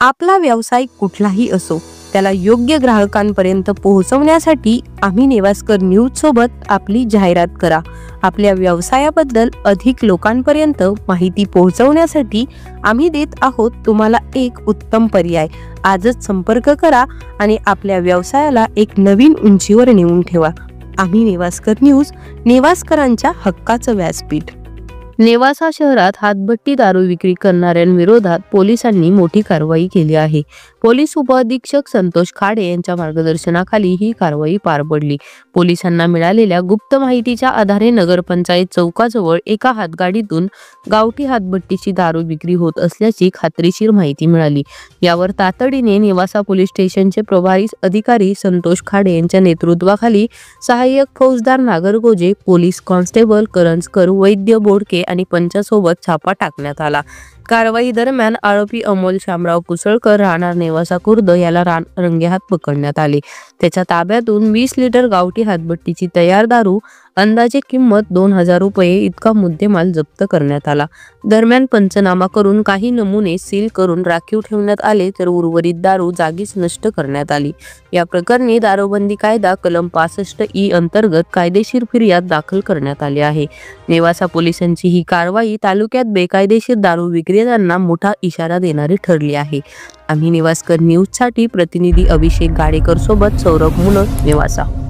आपला व्यवसाय कुठलाही असो त्याला योग्य ग्राहकांपर्यंत पोहोचवण्यासाठी आम्ही नेवास्कर न्यूज सोबत आपली जाहिरात करा। आपल्या व्यवसायाबद्दल अधिक लोकांपर्यंत माहिती पोहोचवण्यासाठी आम्ही देत आहोत तुम्हाला एक उत्तम पर्याय। आजच संपर्क करा आणि आपल्या व्यवसायाला एक नवीन उंचीवर नेऊन ठेवा। आम्ही नेवास्कर न्यूज, नेवास्करांच्या हक्काचं व्यासपीठ। नेवासा शहरात हातभट्टी दारू विक्री करणाऱ्यांविरोधात पोलिसांनी मोठी कारवाई केली आहे। पोलीस उपअधीक्षक संतोष खाडे यांच्या मार्गदर्शनाखाली ही कारवाई पार पडली। पोलिसांना मिळालेल्या गुप्त माहितीच्या आधारे नगरपंचायत चौकाजवळ एका हातगाडीतून गावठी हातभट्टीची दारू विक्री होत असल्याची खात्रीशीर माहिती मिळाली। यावर तातडीने नेवासा पोलीस स्टेशनचे प्रभारी अधिकारी संतोष खाडे यांच्या नेतृत्वाखाली सहाय्यक फौजदार नागरगोजे, पोलीस कॉन्स्टेबल करंजकर, वैद्य बोडके आणि पंचासोबत छापा टाकण्यात आला। कारवाई दरम्यान आरोपी अमोल शामराव कुसळकर राहणार नेवासा खुर्द याला रंगेहात पकडण्यात आले। त्याच्या ताब्यातून 20 लिटर गावठी हातभट्टीची तयार दारू अंदाजे किंमत 2000 रुपये इतका मुद्देमाल जप्त करण्यात आला। दरम्यान पंचनामा करून काही नमुने सील करून राखीव ठेवण्यात आले तर उर्वरित दारू जागीच नष्ट करण्यात आली। या प्रकरणी दारूबंदी कायदा कलम 65E अंतर्गत कायदेशीर फिर्याद दाखल करण्यात आली आहे। नेवासा पोलिसांची ही कारवाई तालुक्यात बेकायदेशीर दारू विक्रेत्यांना मोठा इशारा देणारी ठरली आहे। आम्ही नेवास्कर न्यूजसाठी प्रतिनिधी अभिषेक गाडेकर सोबत सौरभ मुनक, नेवासा।